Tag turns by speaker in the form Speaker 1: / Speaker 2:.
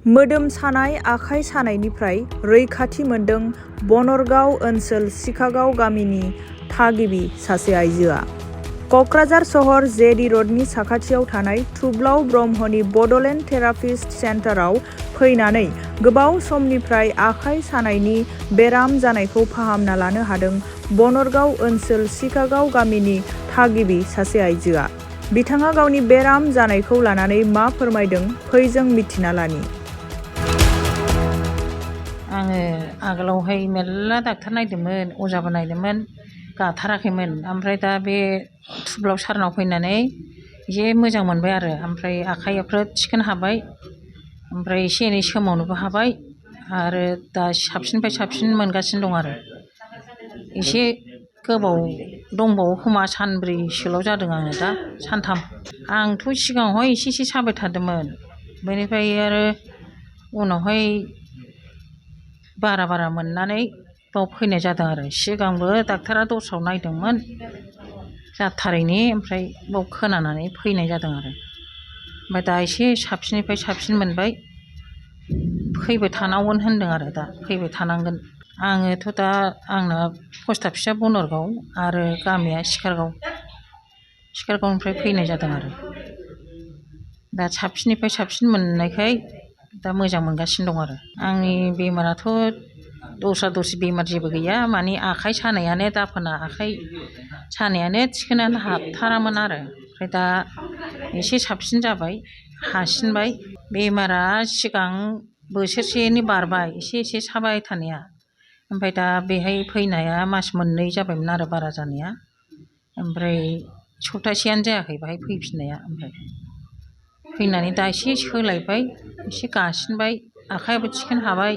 Speaker 1: मोदोम सानाय आखाइ सानायनिफ्राय रैखाथि मोनदों बनरगाव ओनसोल सिखागाव गामिनि थागिबि सासे आइजोआ। कक्राझार सहर जेडी रडनि साखाथियाव थानाय थुब्लाव ब्रह्मनि बडलेण्ड थेरापिस्ट सेन्टाराव फैनानै गोबाव समनिफ्राय आखाइ सानायनि बेराम जानायखौ फाहामना लानो हादों बनरगाव ओनसोल सिखागाव गामिनि थागिबि सासे आइजोआ। बिथाङा गावनि बेराम जानायखौ लानानै मा फोरमायदों फै जों मिथिना लानि।
Speaker 2: आङो आगोलावहाय मेरला डाक्टार नायदोंमोन, अजाबो नायदोंमोन, गाथाराखैमोन। ओमफ्राय दा बे थुब्लाव सारनाव फैनानै एसे मोजां मोनबाय आरो। ओमफ्राय आखाइफ्रा थिखोनो हाबाय, ओमफ्राय एसे एनै सोमावनोबो हाबाय आरो दा साबसिननिफ्राय साबसिन मोनगासिनो दं आरो। एसे गोबाव दंबावो खोमा, सानब्रैसोल' जादों आङो, दा सानथाम। आंथ' सिगाङावहाय एसे एसे साबाय थादोंमोन, बेनिफ्राय आरो उनावहाय बारा बारा मोननानै बाव फैनाय जादों आरो। सिगांबो डाक्टारा दस्रायाव नायदोंमोन जाथारैनि, ओमफ्राय बाव खोनानानै फैनाय जादों आरो। ओमफ्राय दा एसे साबसिननिफ्राय साबसिन मोनबाय, फैबाय थानांगोन होनदों आरो, दा फैबाय थानांगोन। आङोथ' दा आंना पस्ट अफिसआ बनरगाव आरो गामिया सिखारगाव, सिखारगावनिफ्राय फैनाय जादों आरो। दा साबसिननिफ्राय साबसिन मोननायखाय दा मोजां मोनगासिनो दं आरो। आंनि बेमाराथ' दस्रा दस्रि बेमार जेबो गैया, माने आखाइ सानायानो, दाफोना आखाइ सानायानो थिखोनानो हाथारामोन आरो। ओमफ्राय दा एसे साबसिन जाबाय, हासिनबाय। बेमारा सिगां बोसोरसेनि बारबाय एसे एसे साबाय थानाया, ओमफ्राय दा बेहाय फैनाया मास मोननै जाबायमोन आरो बारा जानाया। ओमफ्राय सप्तासेयानो जायाखै बाहाय फैफिननाया। ओमफ्राय फैनानै दा एसे सोलायबाय, एसे गासिनबाय, आखाइयाबो थिखोनो हाबाय।